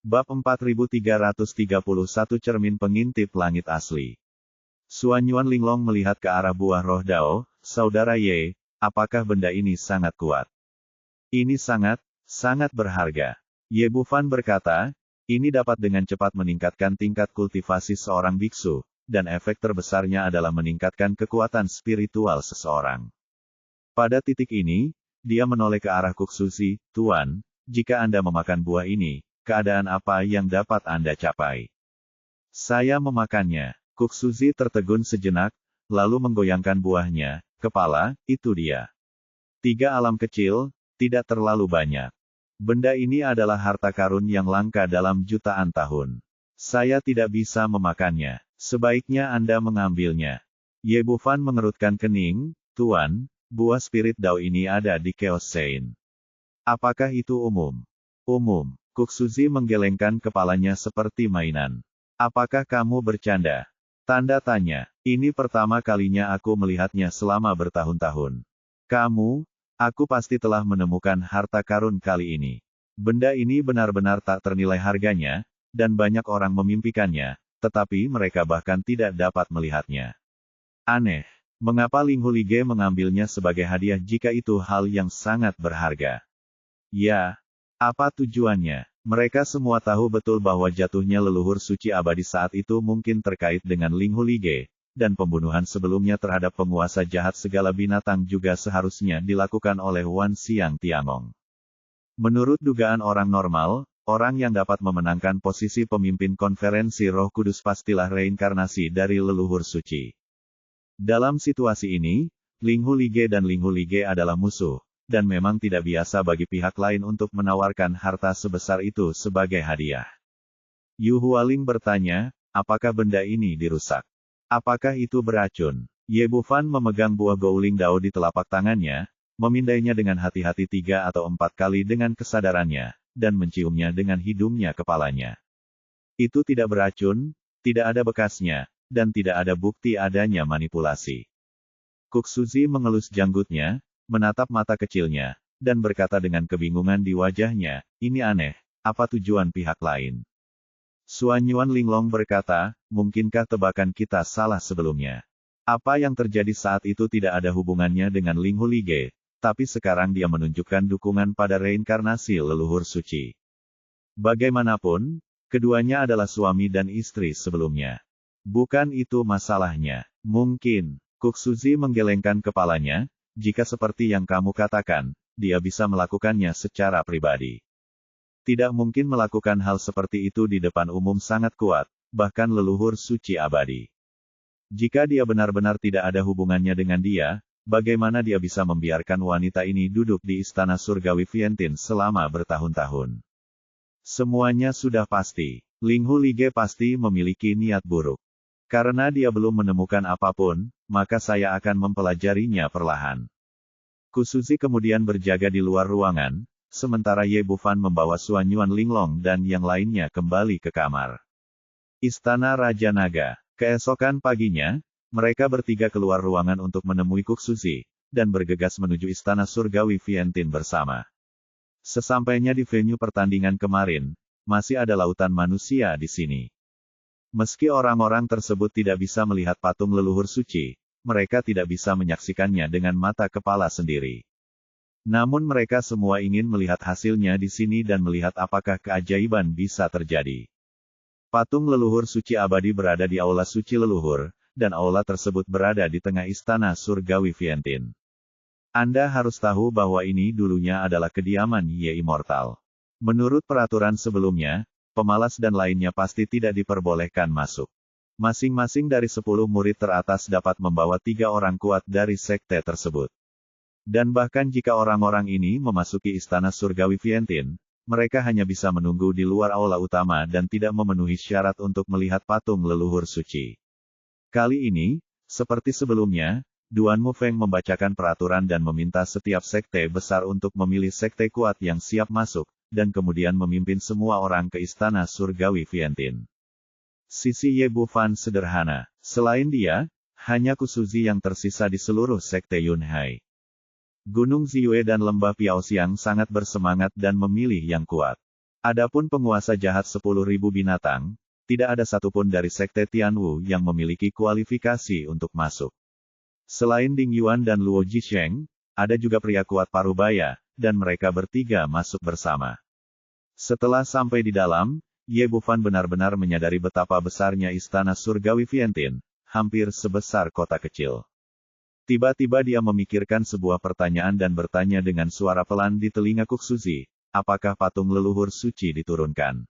Bab 4331 Cermin Pengintip Langit Asli. Suanyuan Linglong melihat ke arah buah roh Dao, saudara Ye, apakah benda ini sangat kuat? Ini sangat berharga. Ye Bufan berkata, ini dapat dengan cepat meningkatkan tingkat kultivasi seorang biksu, dan efek terbesarnya adalah meningkatkan kekuatan spiritual seseorang. Pada titik ini, dia menoleh ke arah Kuksuzi, Tuan, jika Anda memakan buah ini, keadaan apa yang dapat Anda capai? Saya memakannya. Kuksuzi tertegun sejenak, lalu menggoyangkan buahnya, kepala, itu dia. 3 alam kecil, tidak terlalu banyak. Benda ini adalah harta karun yang langka dalam jutaan tahun. Saya tidak bisa memakannya. Sebaiknya Anda mengambilnya. Ye Bufan mengerutkan kening, Tuan, buah spirit Dao ini ada di Chaos Sein. Apakah itu umum? Umum. Kuksuzi menggelengkan kepalanya seperti mainan. Apakah kamu bercanda? Tanda tanya. Ini pertama kalinya aku melihatnya selama bertahun-tahun. Aku pasti telah menemukan harta karun kali ini. Benda ini benar-benar tak ternilai harganya, dan banyak orang memimpikannya, tetapi mereka bahkan tidak dapat melihatnya. Aneh. Mengapa Ling Hulige mengambilnya sebagai hadiah jika itu hal yang sangat berharga? Ya, apa tujuannya? Mereka semua tahu betul bahwa jatuhnya leluhur suci abadi saat itu mungkin terkait dengan Ling Hulige, dan pembunuhan sebelumnya terhadap penguasa jahat segala binatang juga seharusnya dilakukan oleh Wan Xiang Tiangong. Menurut dugaan orang normal, orang yang dapat memenangkan posisi pemimpin konferensi Roh Kudus pastilah reinkarnasi dari leluhur suci. Dalam situasi ini, Ling Hulige dan Ling Hulige adalah musuh, dan memang tidak biasa bagi pihak lain untuk menawarkan harta sebesar itu sebagai hadiah. Yu Hualing bertanya, apakah benda ini dirusak? Apakah itu beracun? Ye Bufan memegang buah Gouling Dao di telapak tangannya, memindainya dengan hati-hati 3 atau 4 kali dengan kesadarannya, dan menciumnya dengan hidungnya kepalanya. Itu tidak beracun, tidak ada bekasnya, dan tidak ada bukti adanya manipulasi. Kuksuzi mengelus janggutnya, menatap mata kecilnya, dan berkata dengan kebingungan di wajahnya, ini aneh, apa tujuan pihak lain? Suanyuan Linglong berkata, mungkinkah tebakan kita salah sebelumnya? Apa yang terjadi saat itu tidak ada hubungannya dengan Ling Hulige, tapi sekarang dia menunjukkan dukungan pada reinkarnasi leluhur suci. Bagaimanapun, keduanya adalah suami dan istri sebelumnya. Bukan itu masalahnya. Mungkin, Kuksuzi menggelengkan kepalanya, jika seperti yang kamu katakan, dia bisa melakukannya secara pribadi. Tidak mungkin melakukan hal seperti itu di depan umum sangat kuat, bahkan leluhur suci abadi. Jika dia benar-benar tidak ada hubungannya dengan dia, bagaimana dia bisa membiarkan wanita ini duduk di istana surgawi Vientin selama bertahun-tahun? Semuanya sudah pasti. Ling Hulige pasti memiliki niat buruk. Karena dia belum menemukan apapun, maka saya akan mempelajarinya perlahan. Kuksuzi kemudian berjaga di luar ruangan, sementara Ye Bufan membawa Suanyuan Linglong dan yang lainnya kembali ke kamar. Istana Raja Naga. Keesokan paginya, mereka bertiga keluar ruangan untuk menemui Kuksuzi, dan bergegas menuju istana surgawi Vientin bersama. Sesampainya di venue pertandingan kemarin, masih ada lautan manusia di sini. Meski orang-orang tersebut tidak bisa melihat patung leluhur suci, mereka tidak bisa menyaksikannya dengan mata kepala sendiri. Namun mereka semua ingin melihat hasilnya di sini dan melihat apakah keajaiban bisa terjadi. Patung leluhur suci abadi berada di aula suci leluhur, dan aula tersebut berada di tengah istana surgawi Vientin. Anda harus tahu bahwa ini dulunya adalah kediaman Ye Immortal. Menurut peraturan sebelumnya, pemalas dan lainnya pasti tidak diperbolehkan masuk. Masing-masing dari 10 murid teratas dapat membawa 3 orang kuat dari sekte tersebut. Dan bahkan jika orang-orang ini memasuki istana surgawi Vientin, mereka hanya bisa menunggu di luar aula utama dan tidak memenuhi syarat untuk melihat patung leluhur suci. Kali ini, seperti sebelumnya, Duan Mufeng membacakan peraturan dan meminta setiap sekte besar untuk memilih sekte kuat yang siap masuk, dan kemudian memimpin semua orang ke istana surgawi Vientin. Sisi Ye Bufan sederhana. Selain dia, hanya Kuksuzi yang tersisa di seluruh sekte Yunhai. Gunung Ziyue dan lembah Piaoxiang sangat bersemangat dan memilih yang kuat. Adapun penguasa jahat 10.000 binatang, tidak ada satupun dari sekte Tianwu yang memiliki kualifikasi untuk masuk. Selain Ding Yuan dan Luo Jisheng, ada juga pria kuat Parubaya, dan mereka bertiga masuk bersama. Setelah sampai di dalam, Ye Bufan benar-benar menyadari betapa besarnya istana surgawi Vientiane, hampir sebesar kota kecil. Tiba-tiba dia memikirkan sebuah pertanyaan dan bertanya dengan suara pelan di telinga Kuksuzi, apakah patung leluhur suci diturunkan?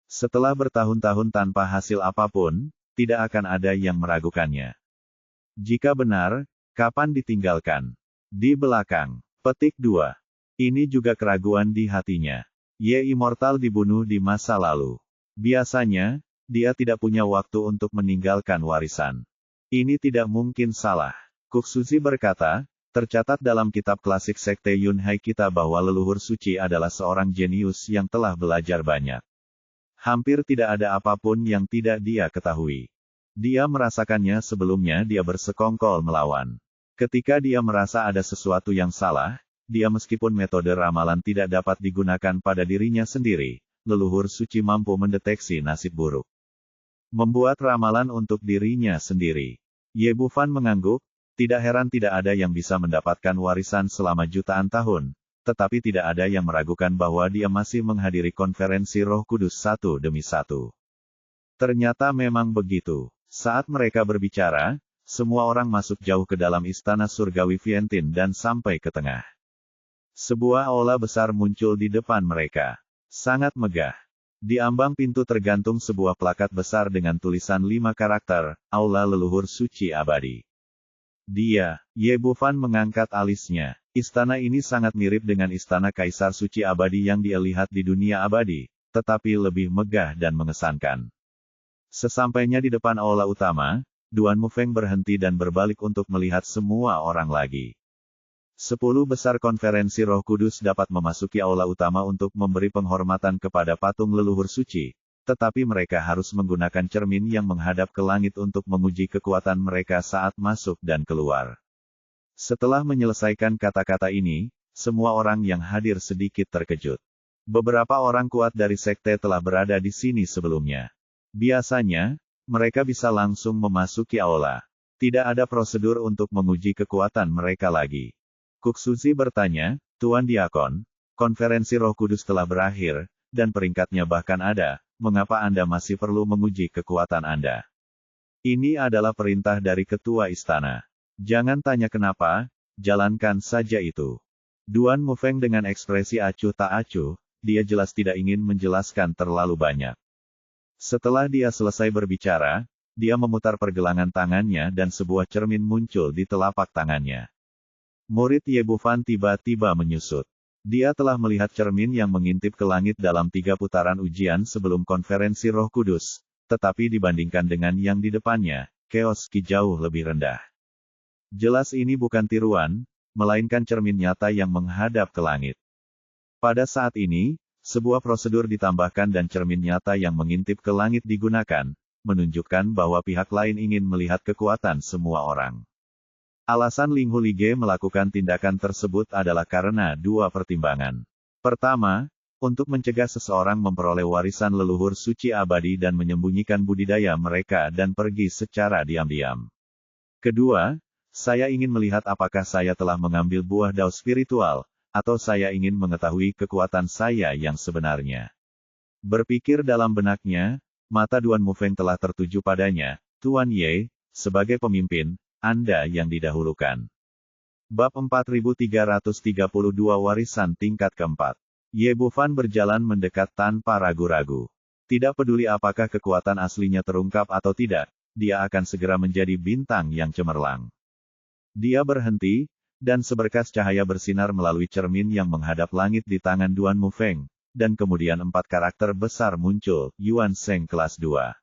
Setelah bertahun-tahun tanpa hasil apapun, tidak akan ada yang meragukannya. Jika benar, kapan ditinggalkan? Di belakang. Petik 2. Ini juga keraguan di hatinya. Ye Immortal dibunuh di masa lalu. Biasanya, dia tidak punya waktu untuk meninggalkan warisan. Ini tidak mungkin salah. Kuksuzi berkata, tercatat dalam kitab klasik Sekte Yunhai kita bahwa leluhur suci adalah seorang jenius yang telah belajar banyak. Hampir tidak ada apapun yang tidak dia ketahui. Dia merasakannya sebelumnya dia bersekongkol melawan. Ketika dia merasa ada sesuatu yang salah, dia meskipun metode ramalan tidak dapat digunakan pada dirinya sendiri, leluhur suci mampu mendeteksi nasib buruk. Membuat ramalan untuk dirinya sendiri. Ye Bufan mengangguk, tidak heran tidak ada yang bisa mendapatkan warisan selama jutaan tahun, tetapi tidak ada yang meragukan bahwa dia masih menghadiri konferensi Roh Kudus satu demi satu. Ternyata memang begitu. Saat mereka berbicara, semua orang masuk jauh ke dalam istana surgawi Vientiane dan sampai ke tengah. Sebuah aula besar muncul di depan mereka. Sangat megah. Di ambang pintu tergantung sebuah plakat besar dengan tulisan 5 karakter, Aula Leluhur Suci Abadi. Dia, Ye Bufan mengangkat alisnya. Istana ini sangat mirip dengan istana Kaisar Suci Abadi yang dia lihat di dunia abadi, tetapi lebih megah dan mengesankan. Sesampainya di depan aula utama, Duan Mufeng berhenti dan berbalik untuk melihat semua orang lagi. 10 besar konferensi Roh Kudus dapat memasuki aula utama untuk memberi penghormatan kepada patung leluhur suci, tetapi mereka harus menggunakan cermin yang menghadap ke langit untuk menguji kekuatan mereka saat masuk dan keluar. Setelah menyelesaikan kata-kata ini, semua orang yang hadir sedikit terkejut. Beberapa orang kuat dari sekte telah berada di sini sebelumnya. Biasanya, mereka bisa langsung memasuki aula. Tidak ada prosedur untuk menguji kekuatan mereka lagi. Kuksuzi bertanya, Tuan Diakon, konferensi Roh Kudus telah berakhir, dan peringkatnya bahkan ada, mengapa Anda masih perlu menguji kekuatan Anda? Ini adalah perintah dari ketua istana. Jangan tanya kenapa, jalankan saja itu. Duan Mufeng dengan ekspresi acuh tak acuh, dia jelas tidak ingin menjelaskan terlalu banyak. Setelah dia selesai berbicara, dia memutar pergelangan tangannya dan sebuah cermin muncul di telapak tangannya. Murid Ye Bufan tiba-tiba menyusut. Dia telah melihat cermin yang mengintip ke langit dalam 3 putaran ujian sebelum konferensi Roh Kudus, tetapi dibandingkan dengan yang di depannya, Keoski jauh lebih rendah. Jelas ini bukan tiruan, melainkan cermin nyata yang menghadap ke langit. Pada saat ini, sebuah prosedur ditambahkan dan cermin nyata yang mengintip ke langit digunakan, menunjukkan bahwa pihak lain ingin melihat kekuatan semua orang. Alasan Ling Hulige melakukan tindakan tersebut adalah karena 2 pertimbangan. Pertama, untuk mencegah seseorang memperoleh warisan leluhur suci abadi dan menyembunyikan budidaya mereka dan pergi secara diam-diam. Kedua, saya ingin melihat apakah saya telah mengambil buah dao spiritual, atau saya ingin mengetahui kekuatan saya yang sebenarnya. Berpikir dalam benaknya, mata Duan Mufeng telah tertuju padanya, Tuan Ye, sebagai pemimpin, Anda yang didahulukan. Bab 4332 Warisan Tingkat Keempat. Ye Bufan berjalan mendekat tanpa ragu-ragu. Tidak peduli apakah kekuatan aslinya terungkap atau tidak, dia akan segera menjadi bintang yang cemerlang. Dia berhenti, dan seberkas cahaya bersinar melalui cermin yang menghadap langit di tangan Duan Mufeng, dan kemudian 4 karakter besar muncul, Yuan Sheng kelas 2.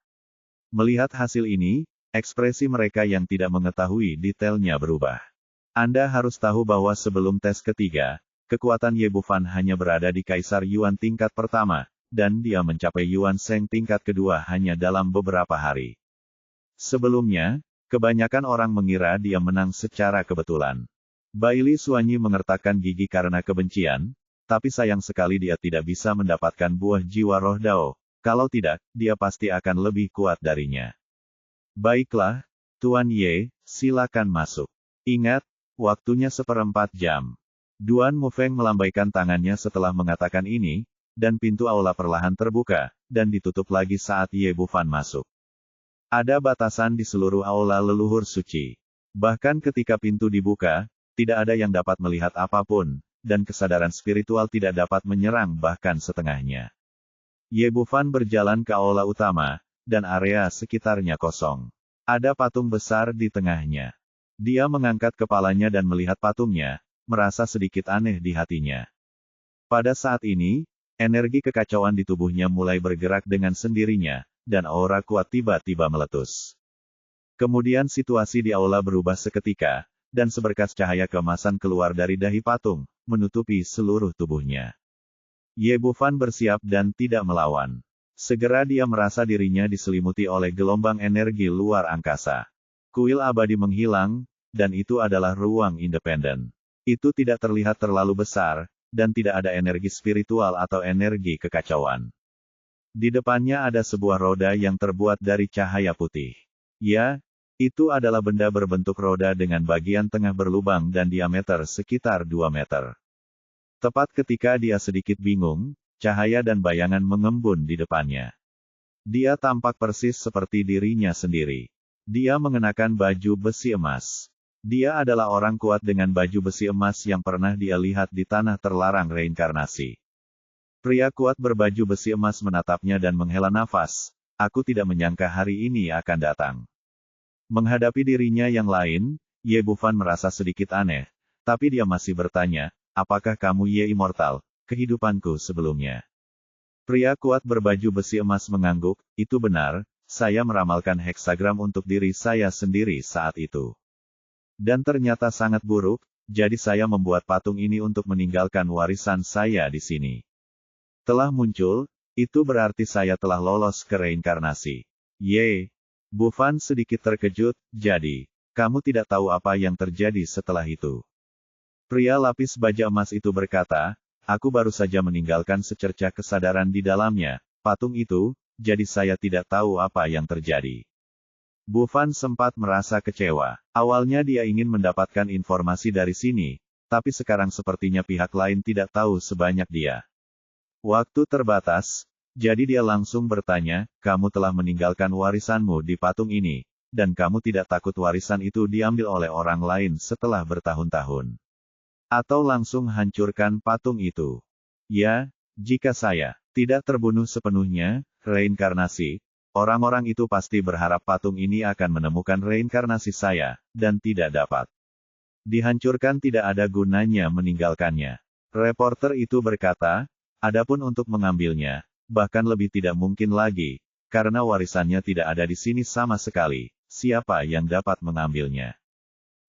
Melihat hasil ini, ekspresi mereka yang tidak mengetahui detailnya berubah. Anda harus tahu bahwa sebelum tes ketiga, kekuatan Ye Bufan hanya berada di Kaisar Yuan tingkat pertama, dan dia mencapai Yuan Sheng tingkat kedua hanya dalam beberapa hari. Sebelumnya, kebanyakan orang mengira dia menang secara kebetulan. Baili Suanyi mengertakkan gigi karena kebencian, tapi sayang sekali dia tidak bisa mendapatkan buah jiwa roh Dao. Kalau tidak, dia pasti akan lebih kuat darinya. Baiklah, Tuan Ye, silakan masuk. Ingat, waktunya 1/4 jam. Duan Mufeng melambaikan tangannya setelah mengatakan ini, dan pintu aula perlahan terbuka, dan ditutup lagi saat Ye Bufan masuk. Ada batasan di seluruh aula leluhur suci. Bahkan ketika pintu dibuka, tidak ada yang dapat melihat apapun, dan kesadaran spiritual tidak dapat menyerang bahkan setengahnya. Ye Bufan berjalan ke aula utama, dan area sekitarnya kosong. Ada patung besar di tengahnya. Dia mengangkat kepalanya dan melihat patungnya, merasa sedikit aneh di hatinya. Pada saat ini, energi kekacauan di tubuhnya mulai bergerak dengan sendirinya, dan aura kuat tiba-tiba meletus. Kemudian situasi di aula berubah seketika, dan seberkas cahaya keemasan keluar dari dahi patung, menutupi seluruh tubuhnya. Ye Bufan bersiap dan tidak melawan. Segera dia merasa dirinya diselimuti oleh gelombang energi luar angkasa. Kuil abadi menghilang, dan itu adalah ruang independen. Itu tidak terlihat terlalu besar, dan tidak ada energi spiritual atau energi kekacauan. Di depannya ada sebuah roda yang terbuat dari cahaya putih. Ya, itu adalah benda berbentuk roda dengan bagian tengah berlubang dan diameter sekitar 2 meter. Tepat ketika dia sedikit bingung, cahaya dan bayangan mengembun di depannya. Dia tampak persis seperti dirinya sendiri. Dia mengenakan baju besi emas. Dia adalah orang kuat dengan baju besi emas yang pernah dia lihat di tanah terlarang reinkarnasi. Pria kuat berbaju besi emas menatapnya dan menghela nafas. Aku tidak menyangka hari ini akan datang. Menghadapi dirinya yang lain, Ye Bufan merasa sedikit aneh, tapi dia masih bertanya, apakah kamu Ye Immortal, kehidupanku sebelumnya? Pria kuat berbaju besi emas mengangguk, itu benar, saya meramalkan heksagram untuk diri saya sendiri saat itu. Dan ternyata sangat buruk, jadi saya membuat patung ini untuk meninggalkan warisan saya di sini. Telah muncul, itu berarti saya telah lolos ke reinkarnasi. Ye, Bufan sedikit terkejut, jadi, kamu tidak tahu apa yang terjadi setelah itu. Pria lapis baja emas itu berkata, aku baru saja meninggalkan secercah kesadaran di dalamnya, patung itu, jadi saya tidak tahu apa yang terjadi. Bufan sempat merasa kecewa. Awalnya dia ingin mendapatkan informasi dari sini, tapi sekarang sepertinya pihak lain tidak tahu sebanyak dia. Waktu terbatas, jadi dia langsung bertanya, kamu telah meninggalkan warisanmu di patung ini, dan kamu tidak takut warisan itu diambil oleh orang lain setelah bertahun-tahun? Atau langsung hancurkan patung itu? Ya, jika saya tidak terbunuh sepenuhnya, reinkarnasi, orang-orang itu pasti berharap patung ini akan menemukan reinkarnasi saya, dan tidak dapat. Dihancurkan tidak ada gunanya meninggalkannya. Reporter itu berkata, adapun untuk mengambilnya, bahkan lebih tidak mungkin lagi, karena warisannya tidak ada di sini sama sekali, siapa yang dapat mengambilnya?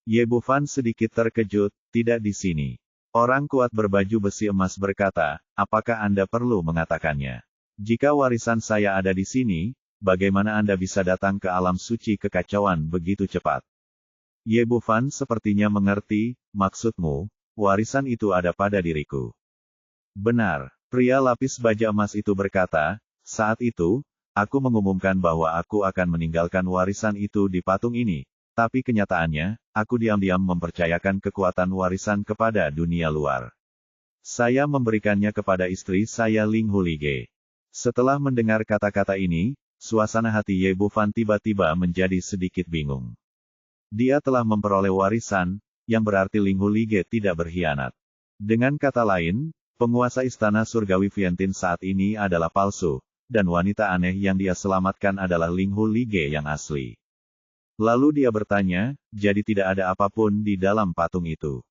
Ye Bufan sedikit terkejut, tidak di sini. Orang kuat berbaju besi emas berkata, apakah Anda perlu mengatakannya? Jika warisan saya ada di sini, bagaimana Anda bisa datang ke alam suci kekacauan begitu cepat? Ye Bufan sepertinya mengerti, maksudmu, warisan itu ada pada diriku. Benar, pria lapis baja emas itu berkata, saat itu, aku mengumumkan bahwa aku akan meninggalkan warisan itu di patung ini. Tapi kenyataannya, aku diam-diam mempercayakan kekuatan warisan kepada dunia luar. Saya memberikannya kepada istri saya Ling Hulige. Setelah mendengar kata-kata ini, suasana hati Ye Bufan tiba-tiba menjadi sedikit bingung. Dia telah memperoleh warisan, yang berarti Ling Hulige tidak berkhianat. Dengan kata lain, penguasa istana surgawi Vientin saat ini adalah palsu, dan wanita aneh yang dia selamatkan adalah Ling Hulige yang asli. Lalu dia bertanya, jadi tidak ada apapun di dalam patung itu?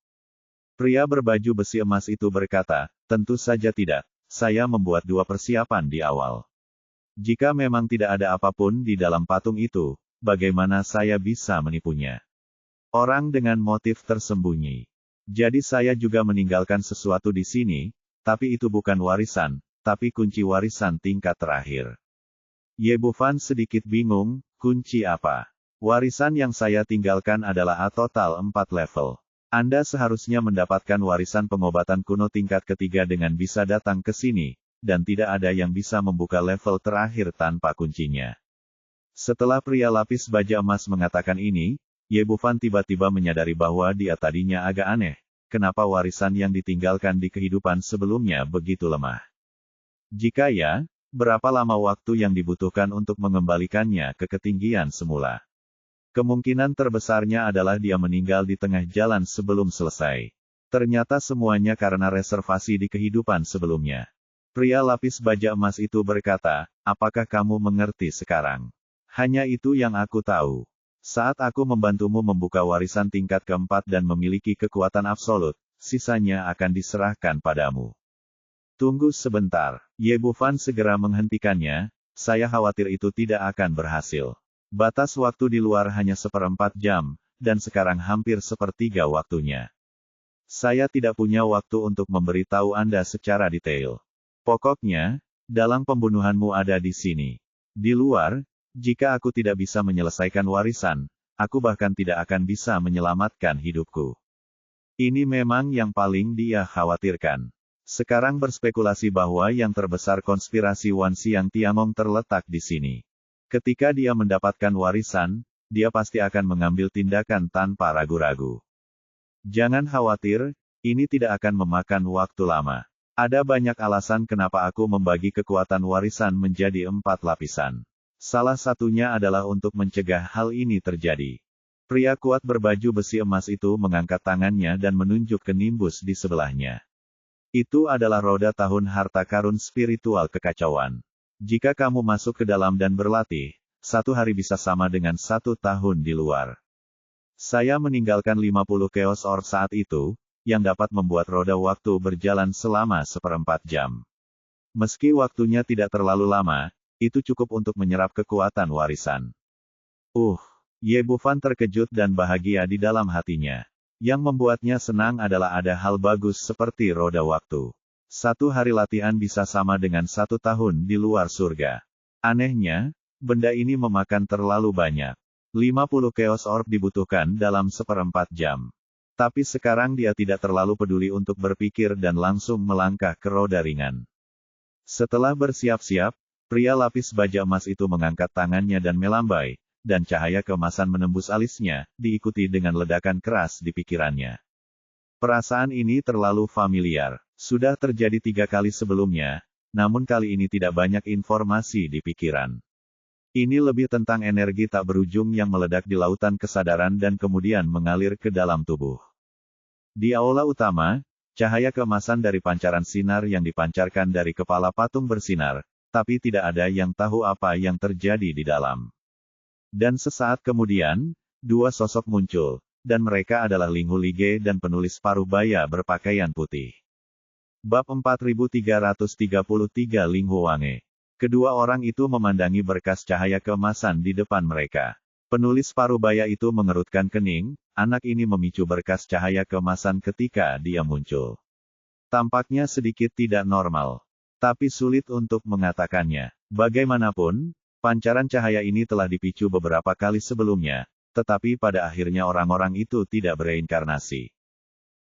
Pria berbaju besi emas itu berkata, tentu saja tidak, saya membuat 2 persiapan di awal. Jika memang tidak ada apapun di dalam patung itu, bagaimana saya bisa menipunya? Orang dengan motif tersembunyi. Jadi saya juga meninggalkan sesuatu di sini, tapi itu bukan warisan, tapi kunci warisan tingkat terakhir. Ye Bufan sedikit bingung, kunci apa? Warisan yang saya tinggalkan adalah total 4 level. Anda seharusnya mendapatkan warisan pengobatan kuno tingkat ketiga dengan bisa datang ke sini, dan tidak ada yang bisa membuka level terakhir tanpa kuncinya. Setelah pria lapis baja emas mengatakan ini, Ye Bufan tiba-tiba menyadari bahwa dia tadinya agak aneh, kenapa warisan yang ditinggalkan di kehidupan sebelumnya begitu lemah. Jika ya, berapa lama waktu yang dibutuhkan untuk mengembalikannya ke ketinggian semula? Kemungkinan terbesarnya adalah dia meninggal di tengah jalan sebelum selesai. Ternyata semuanya karena reservasi di kehidupan sebelumnya. Pria lapis baja emas itu berkata, apakah kamu mengerti sekarang? Hanya itu yang aku tahu. Saat aku membantumu membuka warisan tingkat keempat dan memiliki kekuatan absolut, sisanya akan diserahkan padamu. Tunggu sebentar, Ye Bufan segera menghentikannya, saya khawatir itu tidak akan berhasil. Batas waktu di luar hanya 1/4 jam, dan sekarang hampir 1/3 waktunya. Saya tidak punya waktu untuk memberitahu Anda secara detail. Pokoknya, dalang pembunuhanmu ada di sini. Di luar, jika aku tidak bisa menyelesaikan warisan, aku bahkan tidak akan bisa menyelamatkan hidupku. Ini memang yang paling dia khawatirkan. Sekarang berspekulasi bahwa yang terbesar konspirasi Wan Xiang Tiangong terletak di sini. Ketika dia mendapatkan warisan, dia pasti akan mengambil tindakan tanpa ragu-ragu. Jangan khawatir, ini tidak akan memakan waktu lama. Ada banyak alasan kenapa aku membagi kekuatan warisan menjadi 4 lapisan. Salah satunya adalah untuk mencegah hal ini terjadi. Pria kuat berbaju besi emas itu mengangkat tangannya dan menunjuk ke nimbus di sebelahnya. Itu adalah roda tahun harta karun spiritual kekacauan. Jika kamu masuk ke dalam dan berlatih, 1 hari bisa sama dengan 1 tahun di luar. Saya meninggalkan 50 Chaos Orb saat itu, yang dapat membuat roda waktu berjalan selama 1/4 jam. Meski waktunya tidak terlalu lama, itu cukup untuk menyerap kekuatan warisan. Ye Bufan terkejut dan bahagia di dalam hatinya. Yang membuatnya senang adalah ada hal bagus seperti roda waktu. 1 hari latihan bisa sama dengan 1 tahun di luar surga. Anehnya, benda ini memakan terlalu banyak. 50 Chaos Orb dibutuhkan dalam 1/4 jam. Tapi sekarang dia tidak terlalu peduli untuk berpikir dan langsung melangkah ke roda ringan. Setelah bersiap-siap, pria lapis baja emas itu mengangkat tangannya dan melambai, dan cahaya keemasan menembus alisnya, diikuti dengan ledakan keras di pikirannya. Perasaan ini terlalu familiar. Sudah terjadi 3 kali sebelumnya, namun kali ini tidak banyak informasi di pikiran. Ini lebih tentang energi tak berujung yang meledak di lautan kesadaran dan kemudian mengalir ke dalam tubuh. Di aula utama, cahaya keemasan dari pancaran sinar yang dipancarkan dari kepala patung bersinar, tapi tidak ada yang tahu apa yang terjadi di dalam. Dan sesaat kemudian, 2 sosok muncul, dan mereka adalah Ling Hu Lige dan penulis paruh baya berpakaian putih. Bab 4333 Ling Hu Wange. Kedua orang itu memandangi berkas cahaya keemasan di depan mereka. Penulis paruh baya itu mengerutkan kening, anak ini memicu berkas cahaya keemasan ketika dia muncul. Tampaknya sedikit tidak normal. Tapi sulit untuk mengatakannya. Bagaimanapun, pancaran cahaya ini telah dipicu beberapa kali sebelumnya, tetapi pada akhirnya orang-orang itu tidak bereinkarnasi.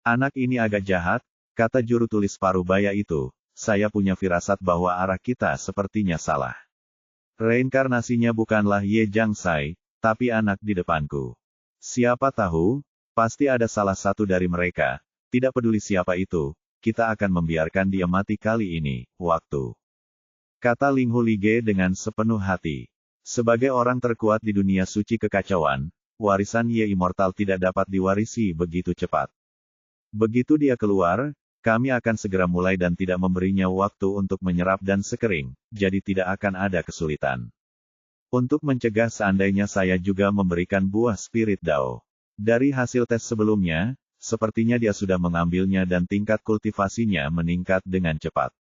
Anak ini agak jahat, kata juru tulis paruh baya itu, saya punya firasat bahwa arah kita sepertinya salah. Reinkarnasinya bukanlah Ye Jiangsai, tapi anak di depanku. Siapa tahu, pasti ada salah satu dari mereka, tidak peduli siapa itu, kita akan membiarkan dia mati kali ini, waktu. Kata Ling Hu Lige dengan sepenuh hati. Sebagai orang terkuat di dunia suci kekacauan, warisan Ye Immortal tidak dapat diwarisi begitu cepat. Begitu dia keluar, kami akan segera mulai dan tidak memberinya waktu untuk menyerap dan sekering, jadi tidak akan ada kesulitan. Untuk mencegah seandainya saya juga memberikan buah spirit Dao. Dari hasil tes sebelumnya, sepertinya dia sudah mengambilnya dan tingkat kultivasinya meningkat dengan cepat.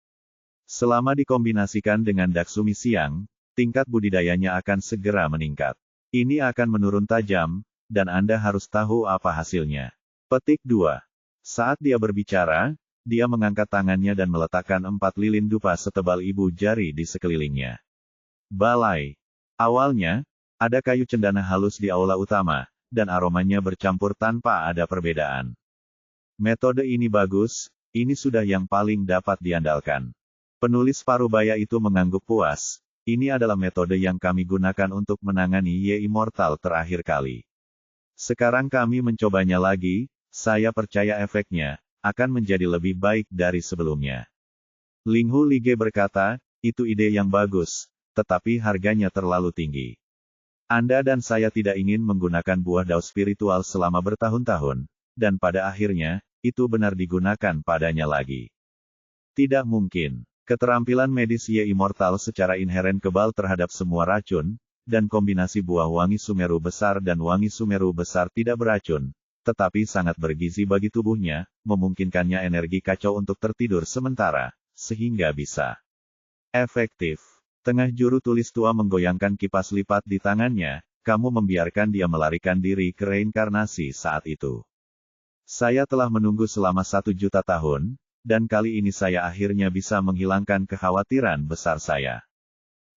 Selama dikombinasikan dengan Daksumi Siang, tingkat budidayanya akan segera meningkat. Ini akan menurun tajam, dan Anda harus tahu apa hasilnya. Petik 2. Saat dia berbicara, dia mengangkat tangannya dan meletakkan 4 lilin dupa setebal ibu jari di sekelilingnya. Balai. Awalnya, ada kayu cendana halus di aula utama, dan aromanya bercampur tanpa ada perbedaan. Metode ini bagus, ini sudah yang paling dapat diandalkan. Penulis Parubaya itu mengangguk puas. Ini adalah metode yang kami gunakan untuk menangani Ye Immortal terakhir kali. Sekarang kami mencobanya lagi, saya percaya efeknya akan menjadi lebih baik dari sebelumnya. Linghu Lige berkata, itu ide yang bagus, tetapi harganya terlalu tinggi. Anda dan saya tidak ingin menggunakan buah dao spiritual selama bertahun-tahun, dan pada akhirnya, itu benar digunakan padanya lagi. Tidak mungkin. Keterampilan medis Ye Immortal secara inheren kebal terhadap semua racun, dan kombinasi buah wangi Sumeru besar dan wangi Sumeru besar tidak beracun, tetapi sangat bergizi bagi tubuhnya, memungkinkannya energi kacau untuk tertidur sementara, sehingga bisa efektif. Tengah juru tulis tua menggoyangkan kipas lipat di tangannya, kamu membiarkan dia melarikan diri ke reinkarnasi saat itu. Saya telah menunggu selama 1 juta tahun, dan kali ini saya akhirnya bisa menghilangkan kekhawatiran besar saya.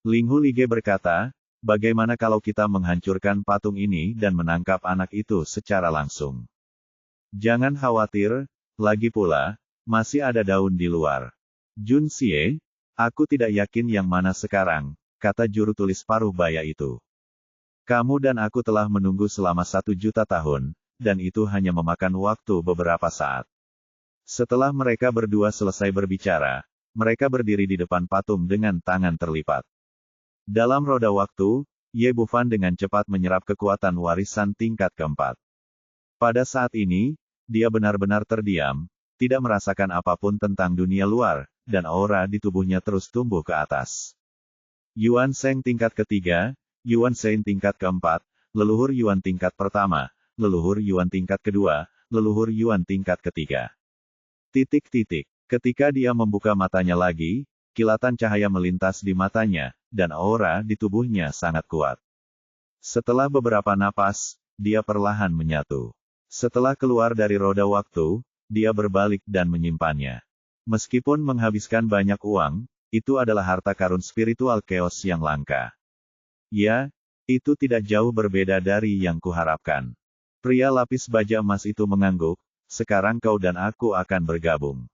Linghu Lige berkata, bagaimana kalau kita menghancurkan patung ini dan menangkap anak itu secara langsung? Jangan khawatir, lagi pula, masih ada daun di luar. Jun Xie, aku tidak yakin yang mana sekarang, kata juru tulis Parubaya itu. Kamu dan aku telah menunggu selama 1 juta tahun, dan itu hanya memakan waktu beberapa saat. Setelah mereka berdua selesai berbicara, mereka berdiri di depan patung dengan tangan terlipat. Dalam roda waktu, Ye Bufan dengan cepat menyerap kekuatan warisan tingkat keempat. Pada saat ini, dia benar-benar terdiam, tidak merasakan apapun tentang dunia luar, dan aura di tubuhnya terus tumbuh ke atas. Yuan Sheng tingkat ketiga, Yuan Sheng tingkat keempat, leluhur Yuan tingkat pertama, leluhur Yuan tingkat kedua, leluhur Yuan tingkat ketiga. Ketika dia membuka matanya lagi, kilatan cahaya melintas di matanya, dan aura di tubuhnya sangat kuat. Setelah beberapa napas, dia perlahan menyatu. Setelah keluar dari roda waktu, dia berbalik dan menyimpannya. Meskipun menghabiskan banyak uang, itu adalah harta karun spiritual chaos yang langka. Ya, itu tidak jauh berbeda dari yang kuharapkan. Pria lapis baja emas itu mengangguk. Sekarang kau dan aku akan bergabung.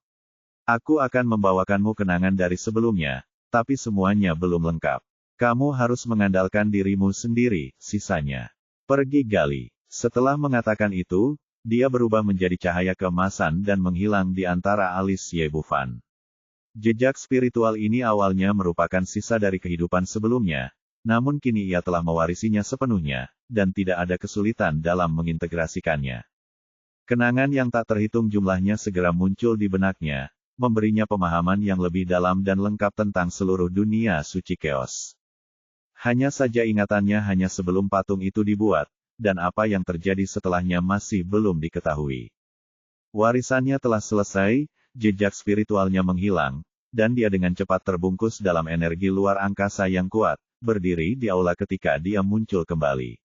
Aku akan membawakanmu kenangan dari sebelumnya, tapi semuanya belum lengkap. Kamu harus mengandalkan dirimu sendiri, sisanya. Pergi gali. Setelah mengatakan itu, dia berubah menjadi cahaya keemasan dan menghilang di antara alis Ye Bufan. Jejak spiritual ini awalnya merupakan sisa dari kehidupan sebelumnya, namun kini ia telah mewarisinya sepenuhnya, dan tidak ada kesulitan dalam mengintegrasikannya. Kenangan yang tak terhitung jumlahnya segera muncul di benaknya, memberinya pemahaman yang lebih dalam dan lengkap tentang seluruh dunia suci chaos. Hanya saja ingatannya hanya sebelum patung itu dibuat, dan apa yang terjadi setelahnya masih belum diketahui. Warisannya telah selesai, jejak spiritualnya menghilang, dan dia dengan cepat terbungkus dalam energi luar angkasa yang kuat, berdiri di aula ketika dia muncul kembali.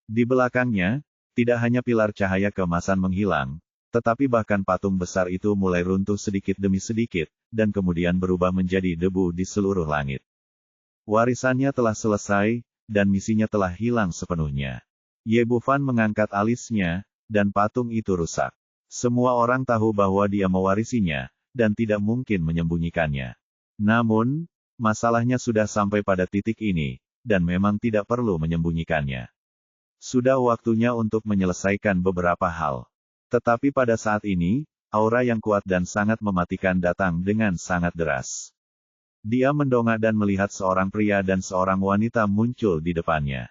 Di belakangnya, tidak hanya pilar cahaya keemasan menghilang, tetapi bahkan patung besar itu mulai runtuh sedikit demi sedikit, dan kemudian berubah menjadi debu di seluruh langit. Warisannya telah selesai, dan misinya telah hilang sepenuhnya. Ye Bufan mengangkat alisnya, dan patung itu rusak. Semua orang tahu bahwa dia mewarisinya, dan tidak mungkin menyembunyikannya. Namun, masalahnya sudah sampai pada titik ini, dan memang tidak perlu menyembunyikannya. Sudah waktunya untuk menyelesaikan beberapa hal. Tetapi pada saat ini, aura yang kuat dan sangat mematikan datang dengan sangat deras. Dia mendongak dan melihat seorang pria dan seorang wanita muncul di depannya.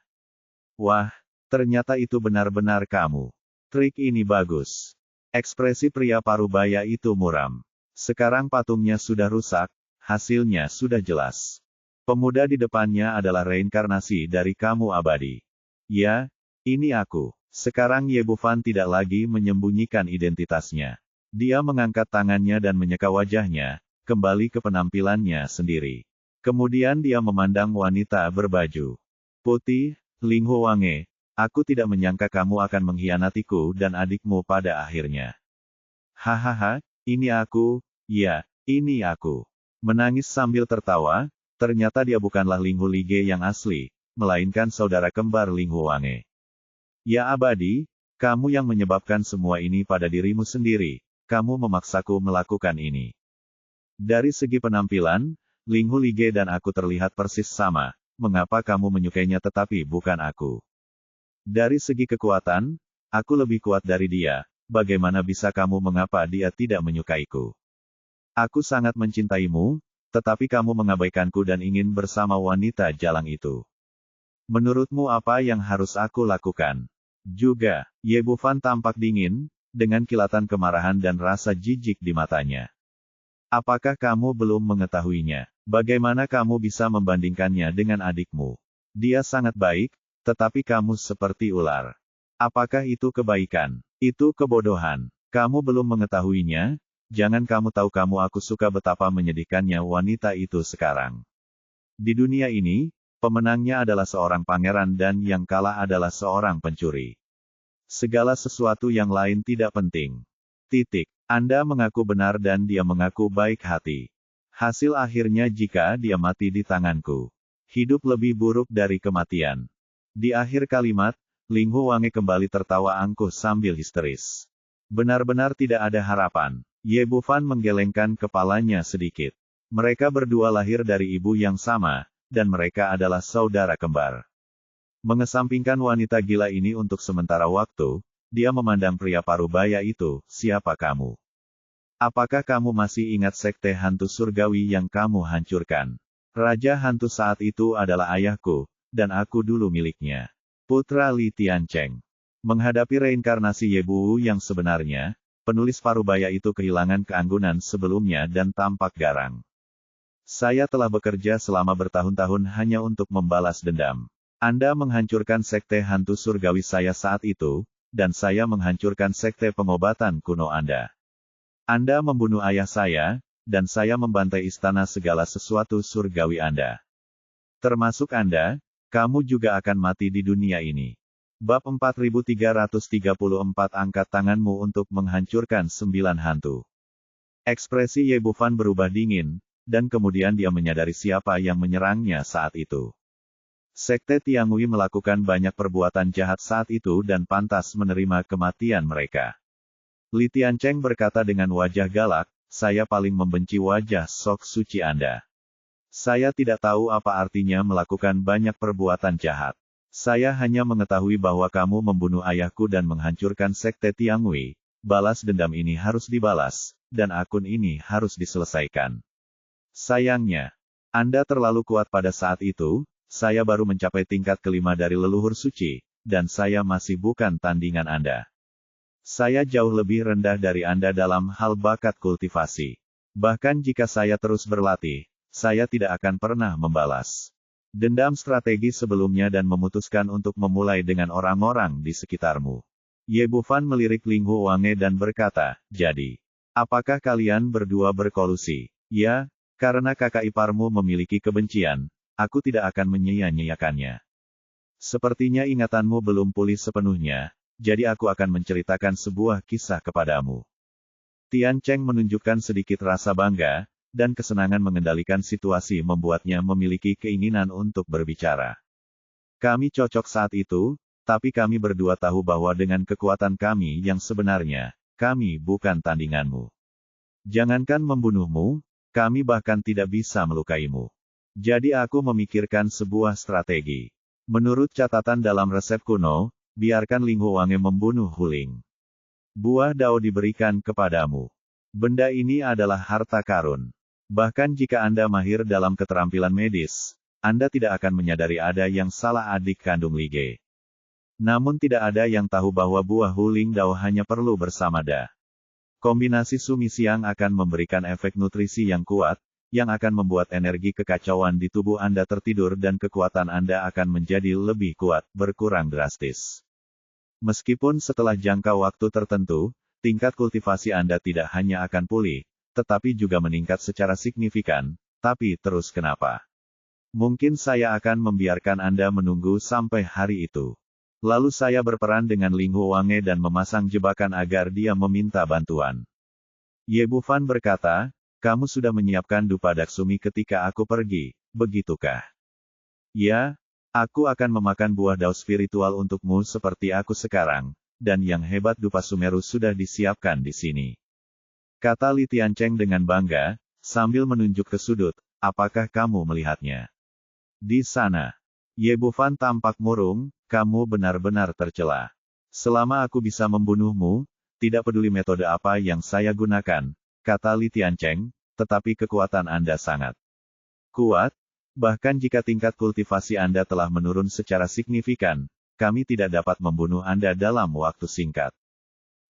Wah, ternyata itu benar-benar kamu. Trik ini bagus. Ekspresi pria Parubaya itu muram. Sekarang patungnya sudah rusak, hasilnya sudah jelas. Pemuda di depannya adalah reinkarnasi dari kamu abadi. Ya, ini aku. Sekarang Ye Bufan tidak lagi menyembunyikan identitasnya. Dia mengangkat tangannya dan menyeka wajahnya, kembali ke penampilannya sendiri. Kemudian dia memandang wanita berbaju putih, Linghu Wange. Aku tidak menyangka kamu akan mengkhianatiku dan adikmu pada akhirnya. Hahaha, ini aku, ya, ini aku. Menangis sambil tertawa, ternyata dia bukanlah Linghu Lige yang asli, melainkan saudara kembar Linghu Wange. Ya abadi, Kamu yang menyebabkan semua ini pada dirimu sendiri, kamu memaksaku melakukan ini. Dari segi penampilan, Linghu Lige dan aku terlihat persis sama, mengapa kamu menyukainya tetapi bukan aku? Dari segi kekuatan, aku lebih kuat dari dia, bagaimana bisa kamu mengapa dia tidak menyukaiku? Aku sangat mencintaimu, tetapi kamu mengabaikanku dan ingin bersama wanita jalang itu. Menurutmu apa yang harus aku lakukan? Juga, Ye Bufan tampak dingin, dengan kilatan kemarahan dan rasa jijik di matanya. Apakah kamu belum mengetahuinya? Bagaimana kamu bisa membandingkannya dengan adikmu? Dia sangat baik, tetapi kamu seperti ular. Apakah itu kebaikan? Itu kebodohan. Kamu belum mengetahuinya, jangan kamu tahu aku suka betapa menyedihkannya wanita itu sekarang. Di dunia ini, pemenangnya adalah seorang pangeran dan yang kalah adalah seorang pencuri. Segala sesuatu yang lain tidak penting. Titik. Anda mengaku benar dan dia mengaku baik hati. Hasil akhirnya jika dia mati di tanganku. Hidup lebih buruk dari kematian. Di akhir kalimat, Linghu Wange kembali tertawa angkuh sambil histeris. Benar-benar tidak ada harapan. Ye Bufan menggelengkan kepalanya sedikit. Mereka berdua lahir dari ibu yang sama, dan mereka adalah saudara kembar. Mengesampingkan wanita gila ini untuk sementara waktu, dia memandang pria parubaya itu, siapa kamu? Apakah kamu masih ingat sekte hantu surgawi yang kamu hancurkan? Raja hantu saat itu adalah ayahku, dan aku dulu miliknya. Putra Li Tiancheng. Menghadapi reinkarnasi Ye Bu yang sebenarnya, penulis parubaya itu kehilangan keanggunan sebelumnya dan tampak garang. Saya telah bekerja selama bertahun-tahun hanya untuk membalas dendam. Anda menghancurkan sekte hantu surgawi saya saat itu, dan saya menghancurkan sekte pengobatan kuno Anda. Anda membunuh ayah saya, dan saya membantai istana segala sesuatu surgawi Anda. Termasuk Anda, kamu juga akan mati di dunia ini. Bab 4334 angkat tanganmu untuk menghancurkan 9 hantu. Ekspresi Ye Bufan berubah dingin, dan kemudian dia menyadari siapa yang menyerangnya saat itu. Sekte Tiangui melakukan banyak perbuatan jahat saat itu dan pantas menerima kematian mereka. Li Tiancheng berkata dengan wajah galak, saya paling membenci wajah sok suci Anda. Saya tidak tahu apa artinya melakukan banyak perbuatan jahat. Saya hanya mengetahui bahwa kamu membunuh ayahku dan menghancurkan sekte Tiangui. Balas dendam ini harus dibalas, dan akun ini harus diselesaikan. Sayangnya, Anda terlalu kuat pada saat itu, saya baru mencapai tingkat kelima dari leluhur suci, dan saya masih bukan tandingan Anda. Saya jauh lebih rendah dari Anda dalam hal bakat kultivasi. Bahkan jika saya terus berlatih, saya tidak akan pernah membalas dendam strategi sebelumnya dan memutuskan untuk memulai dengan orang-orang di sekitarmu. Ye Bufan melirik Linghu Wange dan berkata, jadi, apakah kalian berdua berkolusi? Ya, karena kakak iparmu memiliki kebencian, aku tidak akan menyia-nyiakannya. Sepertinya ingatanmu belum pulih sepenuhnya, jadi aku akan menceritakan sebuah kisah kepadamu. Tian Cheng menunjukkan sedikit rasa bangga, dan kesenangan mengendalikan situasi membuatnya memiliki keinginan untuk berbicara. Kami cocok saat itu, tapi kami berdua tahu bahwa dengan kekuatan kami yang sebenarnya, kami bukan tandinganmu. Jangankan membunuhmu, kami bahkan tidak bisa melukaimu. Jadi aku memikirkan sebuah strategi. Menurut catatan dalam resep kuno, biarkan Linghu Wange membunuh Huling. Buah dao diberikan kepadamu. Benda ini adalah harta karun. Bahkan jika Anda mahir dalam keterampilan medis, Anda tidak akan menyadari ada yang salah adik kandung Lige. Namun tidak ada yang tahu bahwa buah Huling dao hanya perlu bersama da. Kombinasi Sumi Siang akan memberikan efek nutrisi yang kuat, yang akan membuat energi kekacauan di tubuh Anda tertidur dan kekuatan Anda akan menjadi lebih kuat, berkurang drastis. Meskipun setelah jangka waktu tertentu, tingkat kultivasi Anda tidak hanya akan pulih, tetapi juga meningkat secara signifikan, tapi terus kenapa? Mungkin saya akan membiarkan Anda menunggu sampai hari itu. Lalu saya berperan dengan Linghu Wange dan memasang jebakan agar dia meminta bantuan. Ye Bufan berkata, kamu sudah menyiapkan dupa daksumi ketika aku pergi, begitukah? Ya, aku akan memakan buah dao spiritual untukmu seperti aku sekarang, dan yang hebat dupa Sumeru sudah disiapkan di sini. Kata Li Tiancheng dengan bangga, sambil menunjuk ke sudut, apakah kamu melihatnya? Di sana. Ye Bufan tampak murung, kamu benar-benar tercela. Selama aku bisa membunuhmu, tidak peduli metode apa yang saya gunakan, kata Li Tiancheng, tetapi kekuatan Anda sangat kuat. Bahkan jika tingkat kultivasi Anda telah menurun secara signifikan, kami tidak dapat membunuh Anda dalam waktu singkat.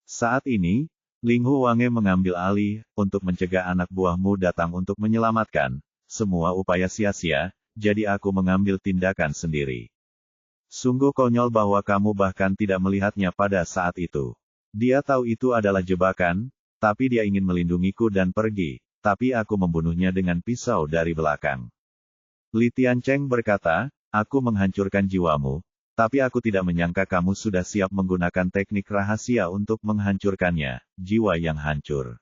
Saat ini, Ling Huwange mengambil alih, untuk mencegah anak buahmu datang untuk menyelamatkan. Semua upaya sia-sia, jadi aku mengambil tindakan sendiri. Sungguh konyol bahwa kamu bahkan tidak melihatnya pada saat itu. Dia tahu itu adalah jebakan, tapi dia ingin melindungiku dan pergi, tapi aku membunuhnya dengan pisau dari belakang. Li Tiancheng berkata, aku menghancurkan jiwamu, tapi aku tidak menyangka kamu sudah siap menggunakan teknik rahasia untuk menghancurkannya, jiwa yang hancur.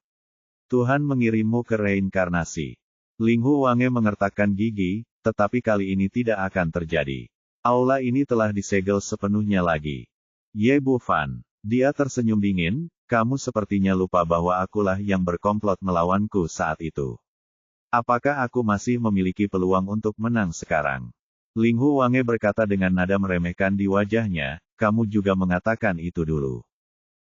Tuhan mengirimmu ke reinkarnasi. Ling Huwange mengertakkan gigi, tetapi kali ini tidak akan terjadi. Aula ini telah disegel sepenuhnya lagi. Ye Bufan, dia tersenyum dingin, kamu sepertinya lupa bahwa akulah yang berkomplot melawanku saat itu. Apakah aku masih memiliki peluang untuk menang sekarang? Ling Huwange berkata dengan nada meremehkan di wajahnya, kamu juga mengatakan itu dulu.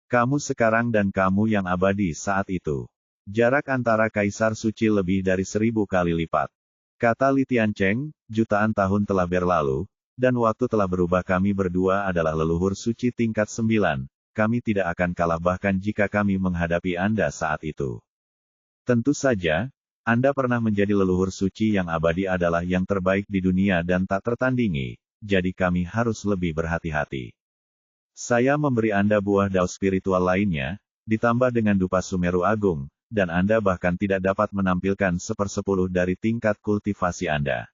Kamu sekarang dan kamu yang abadi saat itu. Jarak antara Kaisar Suci lebih dari 1000 kali lipat. Kata Li Tiancheng, jutaan tahun telah berlalu, dan waktu telah berubah. Kami berdua adalah leluhur suci tingkat 9, kami tidak akan kalah bahkan jika kami menghadapi Anda saat itu. Tentu saja, Anda pernah menjadi leluhur suci yang abadi adalah yang terbaik di dunia dan tak tertandingi, jadi kami harus lebih berhati-hati. Saya memberi Anda buah dao spiritual lainnya, ditambah dengan dupa Sumeru Agung, dan Anda bahkan tidak dapat menampilkan 1/10 dari tingkat kultivasi Anda.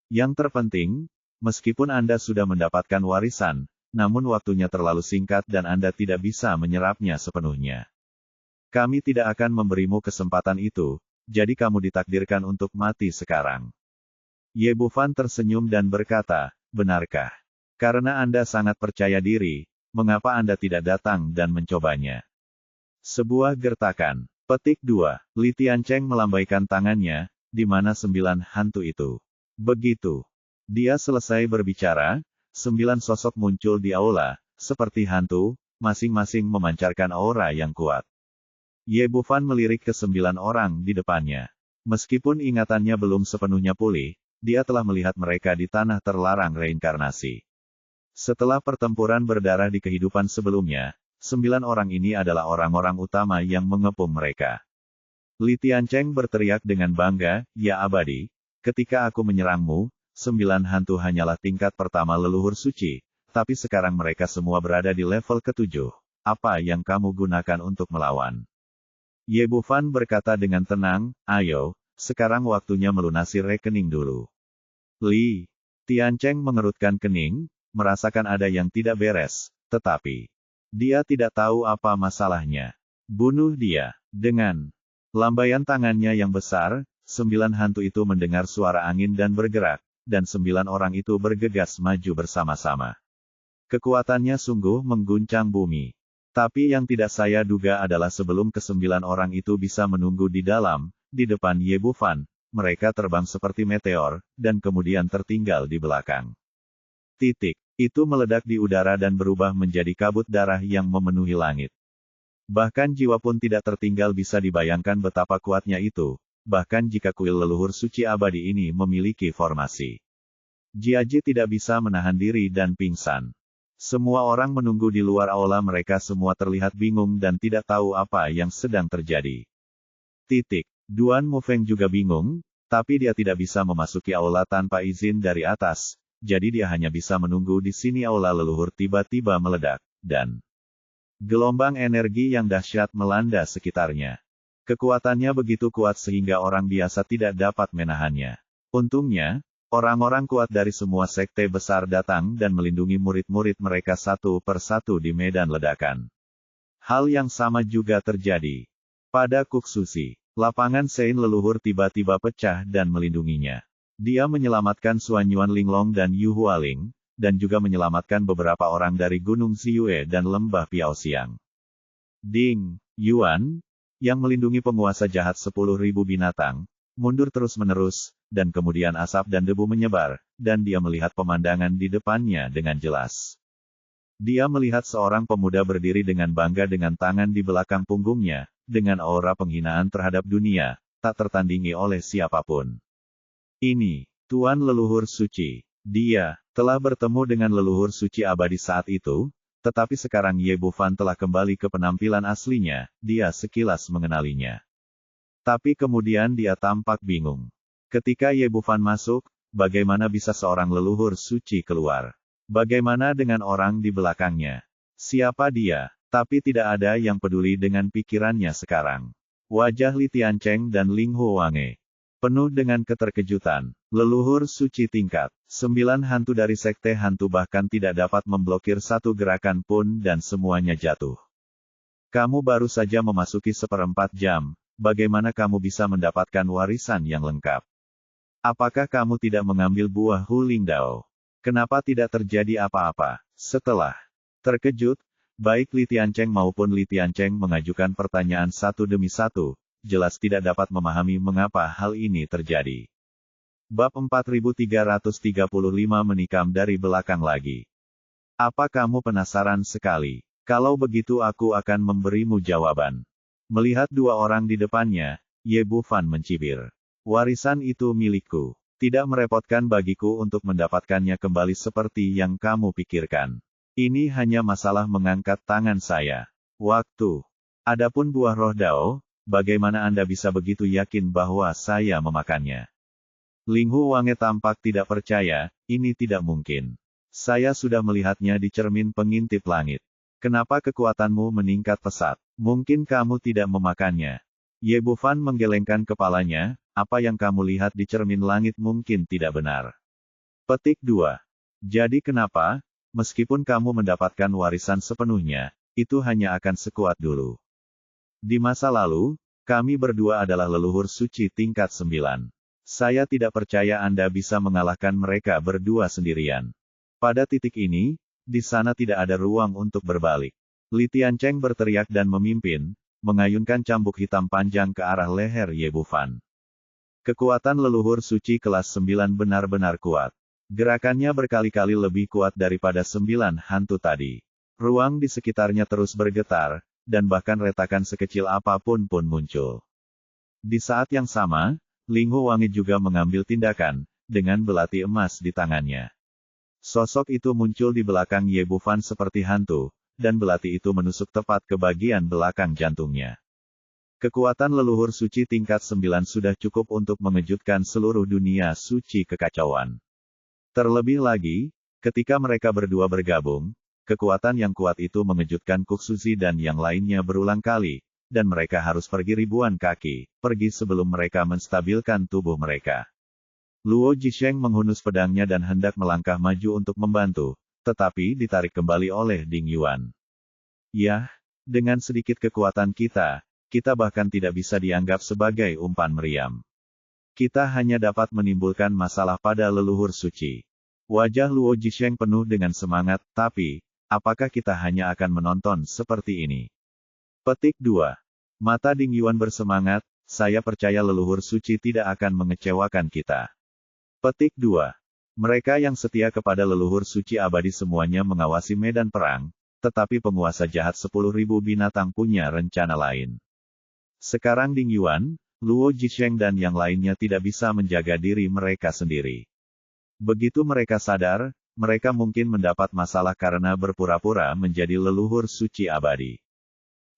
Yang terpenting, meskipun Anda sudah mendapatkan warisan, namun waktunya terlalu singkat dan Anda tidak bisa menyerapnya sepenuhnya. Kami tidak akan memberimu kesempatan itu, jadi kamu ditakdirkan untuk mati sekarang. Ye Bufan tersenyum dan berkata, benarkah? Karena Anda sangat percaya diri, mengapa Anda tidak datang dan mencobanya? Sebuah gertakan. Petik 2. Li Tiancheng melambaikan tangannya, di mana 9 hantu itu. Begitu dia selesai berbicara, 9 sosok muncul di aula, seperti hantu, masing-masing memancarkan aura yang kuat. Ye Bufan melirik ke 9 orang di depannya. Meskipun ingatannya belum sepenuhnya pulih, dia telah melihat mereka di tanah terlarang reinkarnasi. Setelah pertempuran berdarah di kehidupan sebelumnya, 9 orang ini adalah orang-orang utama yang mengepung mereka. Li Tiancheng berteriak dengan bangga, ya abadi, ketika aku menyerangmu, 9 hantu hanyalah tingkat pertama leluhur suci, tapi sekarang mereka semua berada di level ke-7. Apa yang kamu gunakan untuk melawan? Ye Bufan berkata dengan tenang, ayo, sekarang waktunya melunasi rekening dulu. Li Tiancheng mengerutkan kening, merasakan ada yang tidak beres, tetapi dia tidak tahu apa masalahnya. Bunuh dia. Dengan lambaian tangannya yang besar, 9 hantu itu mendengar suara angin dan bergerak, dan 9 orang itu bergegas maju bersama-sama. Kekuatannya sungguh mengguncang bumi. Tapi yang tidak saya duga adalah sebelum ke-9 orang itu bisa menunggu di dalam, di depan Ye Bufan, mereka terbang seperti meteor, dan kemudian tertinggal di belakang. Titik. Itu meledak di udara dan berubah menjadi kabut darah yang memenuhi langit. Bahkan jiwa pun tidak tertinggal. Bisa dibayangkan betapa kuatnya itu, bahkan jika kuil leluhur suci abadi ini memiliki formasi. Jiaji tidak bisa menahan diri dan pingsan. Semua orang menunggu di luar aula, mereka semua terlihat bingung dan tidak tahu apa yang sedang terjadi. Titik. Duan Mufeng juga bingung, tapi dia tidak bisa memasuki aula tanpa izin dari atas, jadi dia hanya bisa menunggu di sini. Aula leluhur tiba-tiba meledak, dan gelombang energi yang dahsyat melanda sekitarnya. Kekuatannya begitu kuat sehingga orang biasa tidak dapat menahannya. Untungnya, orang-orang kuat dari semua sekte besar datang dan melindungi murid-murid mereka satu persatu di medan ledakan. Hal yang sama juga terjadi pada Kuksusi. Lapangan Sein leluhur tiba-tiba pecah dan melindunginya. Dia menyelamatkan Suanyuan Linglong dan Yu Hualing, dan juga menyelamatkan beberapa orang dari Gunung Ziyue dan Lembah Piaoxiang. Ding Yuan, yang melindungi penguasa jahat 10.000 binatang, mundur terus-menerus, dan kemudian asap dan debu menyebar, dan dia melihat pemandangan di depannya dengan jelas. Dia melihat seorang pemuda berdiri dengan bangga dengan tangan di belakang punggungnya, dengan aura penghinaan terhadap dunia, tak tertandingi oleh siapapun. Ini, Tuan Leluhur Suci. Dia telah bertemu dengan leluhur suci abadi saat itu, tetapi sekarang Ye Bufan telah kembali ke penampilan aslinya, dia sekilas mengenalinya. Tapi kemudian dia tampak bingung. Ketika Ye Bufan masuk, bagaimana bisa seorang leluhur suci keluar? Bagaimana dengan orang di belakangnya? Siapa dia? Tapi tidak ada yang peduli dengan pikirannya sekarang. Wajah Li Tiancheng dan Ling Huowange penuh dengan keterkejutan. Leluhur suci tingkat 9 hantu dari sekte hantu bahkan tidak dapat memblokir satu gerakan pun dan semuanya jatuh. Kamu baru saja memasuki 1/4 jam, bagaimana kamu bisa mendapatkan warisan yang lengkap? Apakah kamu tidak mengambil buah Huling Dao? Kenapa tidak terjadi apa-apa? Setelah terkejut, baik Li Tiancheng maupun Li Tiancheng mengajukan pertanyaan satu demi satu, jelas tidak dapat memahami mengapa hal ini terjadi. Bab 4335 menikam dari belakang lagi. Apa kamu penasaran sekali? Kalau begitu aku akan memberimu jawaban. Melihat dua orang di depannya, Ye Bufan mencibir. Warisan itu milikku. Tidak merepotkan bagiku untuk mendapatkannya kembali seperti yang kamu pikirkan. Ini hanya masalah mengangkat tangan saya. Waktu. Adapun buah roh Dao, bagaimana Anda bisa begitu yakin bahwa saya memakannya? Ling Huowange tampak tidak percaya, ini tidak mungkin. Saya sudah melihatnya di cermin pengintip langit. Kenapa kekuatanmu meningkat pesat? Mungkin kamu tidak memakannya. Ye Bufan menggelengkan kepalanya, apa yang kamu lihat di cermin langit mungkin tidak benar. Petik 2. Jadi kenapa, meskipun kamu mendapatkan warisan sepenuhnya, itu hanya akan sekuat dulu. Di masa lalu, kami berdua adalah leluhur suci tingkat 9. Saya tidak percaya Anda bisa mengalahkan mereka berdua sendirian. Pada titik ini, di sana tidak ada ruang untuk berbalik. Li Tiancheng berteriak dan memimpin, mengayunkan cambuk hitam panjang ke arah leher Ye Bufan. Kekuatan leluhur suci kelas 9 benar-benar kuat. Gerakannya berkali-kali lebih kuat daripada 9 hantu tadi. Ruang di sekitarnya terus bergetar, dan bahkan retakan sekecil apapun pun muncul. Di saat yang sama, Ling Huowange juga mengambil tindakan, dengan belati emas di tangannya. Sosok itu muncul di belakang Ye Bufan seperti hantu, dan belati itu menusuk tepat ke bagian belakang jantungnya. Kekuatan leluhur suci tingkat 9 sudah cukup untuk mengejutkan seluruh dunia suci kekacauan. Terlebih lagi, ketika mereka berdua bergabung, kekuatan yang kuat itu mengejutkan Kuxuzi dan yang lainnya berulang kali, dan mereka harus pergi ribuan kaki, pergi sebelum mereka menstabilkan tubuh mereka. Luo Jisheng menghunus pedangnya dan hendak melangkah maju untuk membantu, tetapi ditarik kembali oleh Ding Yuan. Yah, dengan sedikit kekuatan kita bahkan tidak bisa dianggap sebagai umpan meriam. Kita hanya dapat menimbulkan masalah pada leluhur suci. Wajah Luo Jisheng penuh dengan semangat, tapi, apakah kita hanya akan menonton seperti ini? Petik 2. Mata Ding Yuan bersemangat, saya percaya leluhur suci tidak akan mengecewakan kita. Petik 2. Mereka yang setia kepada leluhur suci abadi semuanya mengawasi medan perang, tetapi penguasa jahat 10.000 binatang punya rencana lain. Sekarang Ding Yuan, Luo Jisheng dan yang lainnya tidak bisa menjaga diri mereka sendiri. Begitu mereka sadar, mereka mungkin mendapat masalah karena berpura-pura menjadi leluhur suci abadi.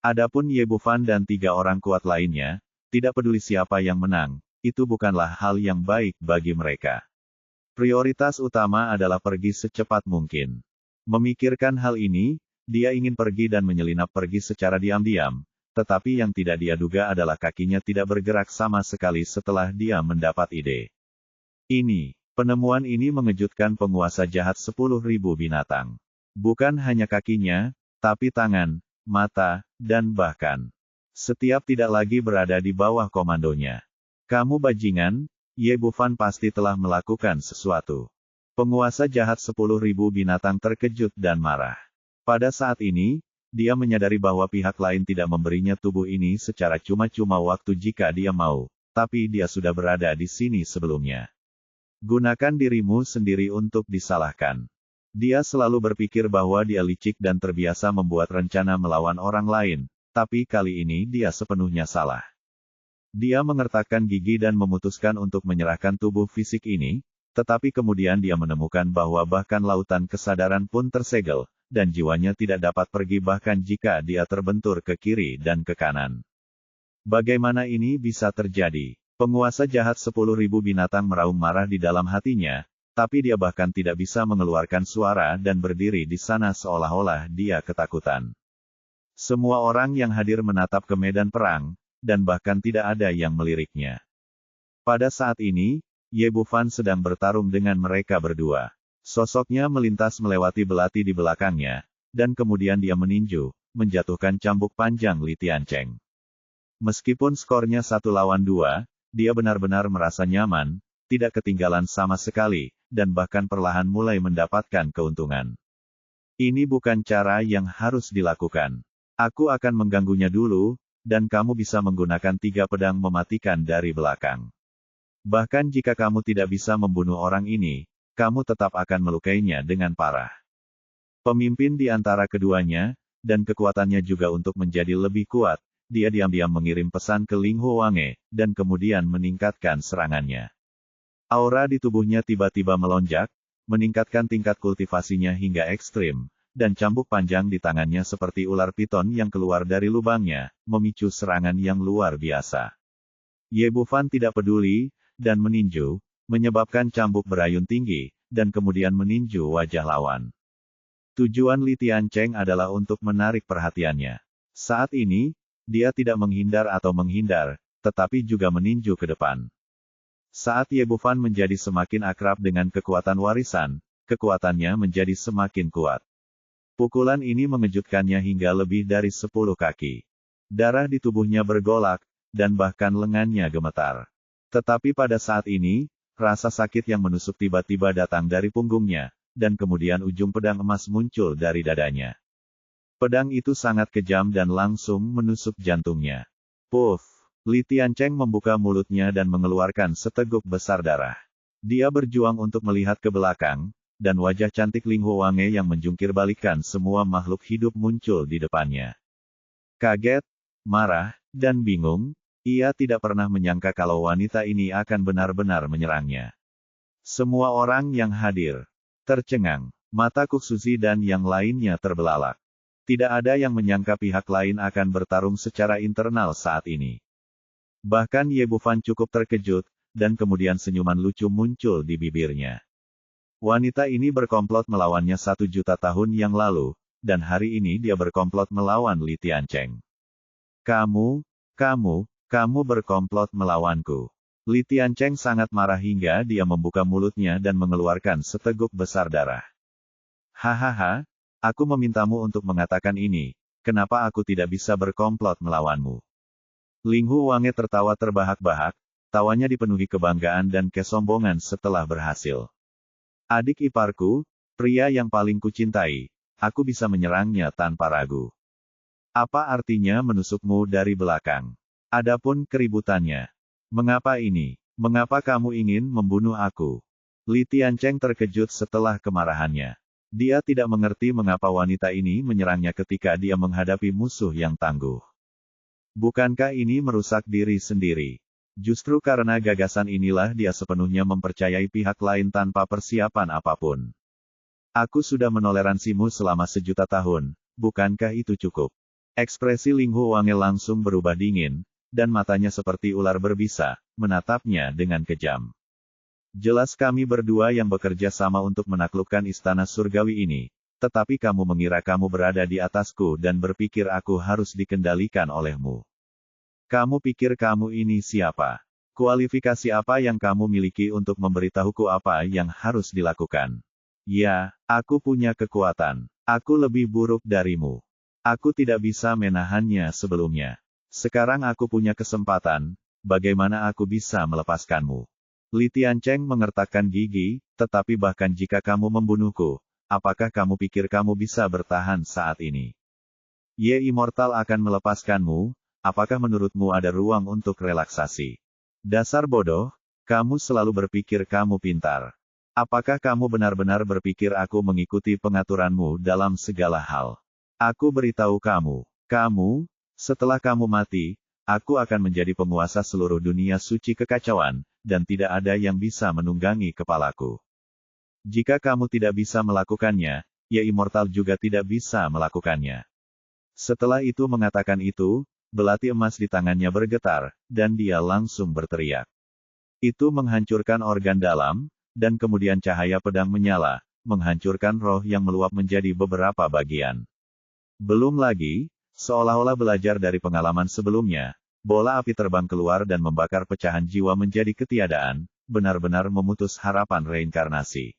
Adapun Ye Bufan dan 3 orang kuat lainnya, tidak peduli siapa yang menang, itu bukanlah hal yang baik bagi mereka. Prioritas utama adalah pergi secepat mungkin. Memikirkan hal ini, dia ingin pergi dan menyelinap pergi secara diam-diam. Tetapi yang tidak dia duga adalah kakinya tidak bergerak sama sekali setelah dia mendapat ide. Penemuan ini mengejutkan penguasa jahat 10.000 binatang. Bukan hanya kakinya, tapi tangan, mata, dan bahkan setiap tidak lagi berada di bawah komandonya. Kamu bajingan, Ye Bufan pasti telah melakukan sesuatu. Penguasa jahat 10.000 binatang terkejut dan marah. Pada saat ini, dia menyadari bahwa pihak lain tidak memberinya tubuh ini secara cuma-cuma waktu jika dia mau, tapi dia sudah berada di sini sebelumnya. Gunakan dirimu sendiri untuk disalahkan. Dia selalu berpikir bahwa dia licik dan terbiasa membuat rencana melawan orang lain, tapi kali ini dia sepenuhnya salah. Dia mengertakkan gigi dan memutuskan untuk menyerahkan tubuh fisik ini, tetapi kemudian dia menemukan bahwa bahkan lautan kesadaran pun tersegel, dan jiwanya tidak dapat pergi bahkan jika dia terbentur ke kiri dan ke kanan. Bagaimana ini bisa terjadi? Penguasa jahat 10.000 binatang meraung marah di dalam hatinya, tapi dia bahkan tidak bisa mengeluarkan suara dan berdiri di sana seolah-olah dia ketakutan. Semua orang yang hadir menatap ke medan perang, dan bahkan tidak ada yang meliriknya. Pada saat ini, Ye Bufan sedang bertarung dengan mereka berdua. Sosoknya melintas melewati belati di belakangnya, dan kemudian dia meninju, menjatuhkan cambuk panjang Li Tiancheng. Meskipun skornya 1 lawan 2, dia benar-benar merasa nyaman, tidak ketinggalan sama sekali, dan bahkan perlahan mulai mendapatkan keuntungan. Ini bukan cara yang harus dilakukan. Aku akan mengganggunya dulu, dan kamu bisa menggunakan 3 pedang mematikan dari belakang. Bahkan jika kamu tidak bisa membunuh orang ini, kamu tetap akan melukainya dengan parah. Pemimpin di antara keduanya, dan kekuatannya juga untuk menjadi lebih kuat, dia diam-diam mengirim pesan ke Ling Huange, dan kemudian meningkatkan serangannya. Aura di tubuhnya tiba-tiba melonjak, meningkatkan tingkat kultivasinya hingga ekstrim, dan cambuk panjang di tangannya seperti ular piton yang keluar dari lubangnya, memicu serangan yang luar biasa. Ye Bufan tidak peduli, dan meninju, menyebabkan cambuk berayun tinggi, dan kemudian meninju wajah lawan. Tujuan Li Tiancheng adalah untuk menarik perhatiannya. Saat ini, dia tidak menghindar atau menghindar, tetapi juga meninju ke depan. Saat Ye Bufan menjadi semakin akrab dengan kekuatan warisan, kekuatannya menjadi semakin kuat. Pukulan ini mengejutkannya hingga lebih dari 10 kaki. Darah di tubuhnya bergolak, dan bahkan lengannya gemetar. Tetapi pada saat ini, rasa sakit yang menusuk tiba-tiba datang dari punggungnya, dan kemudian ujung pedang emas muncul dari dadanya. Pedang itu sangat kejam dan langsung menusuk jantungnya. Puff! Li Tiancheng membuka mulutnya dan mengeluarkan seteguk besar darah. Dia berjuang untuk melihat ke belakang, dan wajah cantik Ling Huange yang menjungkir balikan semua makhluk hidup muncul di depannya. Kaget, marah, dan bingung, ia tidak pernah menyangka kalau wanita ini akan benar-benar menyerangnya. Semua orang yang hadir tercengang, mata Kuk Suzi dan yang lainnya terbelalak. Tidak ada yang menyangka pihak lain akan bertarung secara internal saat ini. Bahkan Ye Bufan cukup terkejut, dan kemudian senyuman lucu muncul di bibirnya. Wanita ini berkomplot melawannya 1 juta tahun yang lalu, dan hari ini dia berkomplot melawan Li Tiancheng. Kamu berkomplot melawanku. Li Tiancheng sangat marah hingga dia membuka mulutnya dan mengeluarkan seteguk besar darah. Hahaha, aku memintamu untuk mengatakan ini, kenapa aku tidak bisa berkomplot melawanmu? Ling Huange tertawa terbahak-bahak, tawanya dipenuhi kebanggaan dan kesombongan setelah berhasil. Adik iparku, pria yang paling kucintai, aku bisa menyerangnya tanpa ragu. Apa artinya menusukmu dari belakang? Adapun keributannya. Mengapa ini? Mengapa kamu ingin membunuh aku? Li Tiancheng terkejut setelah kemarahannya. Dia tidak mengerti mengapa wanita ini menyerangnya ketika dia menghadapi musuh yang tangguh. Bukankah ini merusak diri sendiri? Justru karena gagasan inilah dia sepenuhnya mempercayai pihak lain tanpa persiapan apapun. Aku sudah menoleransimu selama 1 juta tahun, bukankah itu cukup? Ekspresi Ling Huange langsung berubah dingin, dan matanya seperti ular berbisa, menatapnya dengan kejam. Jelas kami berdua yang bekerja sama untuk menaklukkan istana surgawi ini, tetapi kamu mengira kamu berada di atasku dan berpikir aku harus dikendalikan olehmu. Kamu pikir kamu ini siapa? Kualifikasi apa yang kamu miliki untuk memberitahuku apa yang harus dilakukan? Ya, aku punya kekuatan. Aku lebih buruk darimu. Aku tidak bisa menahannya sebelumnya. Sekarang aku punya kesempatan, bagaimana aku bisa melepaskanmu? Li Tiancheng mengertakkan gigi, tetapi bahkan jika kamu membunuhku, apakah kamu pikir kamu bisa bertahan saat ini? Ye Immortal akan melepaskanmu, apakah menurutmu ada ruang untuk relaksasi? Dasar bodoh, kamu selalu berpikir kamu pintar. Apakah kamu benar-benar berpikir aku mengikuti pengaturanmu dalam segala hal? Aku beritahu kamu, setelah kamu mati, aku akan menjadi penguasa seluruh dunia suci kekacauan, dan tidak ada yang bisa menunggangi kepalaku. Jika kamu tidak bisa melakukannya, Ye Immortal juga tidak bisa melakukannya. Setelah itu mengatakan itu, belati emas di tangannya bergetar, dan dia langsung berteriak. Itu menghancurkan organ dalam, dan kemudian cahaya pedang menyala, menghancurkan roh yang meluap menjadi beberapa bagian. Belum lagi, seolah-olah belajar dari pengalaman sebelumnya, bola api terbang keluar dan membakar pecahan jiwa menjadi ketiadaan, benar-benar memutus harapan reinkarnasi.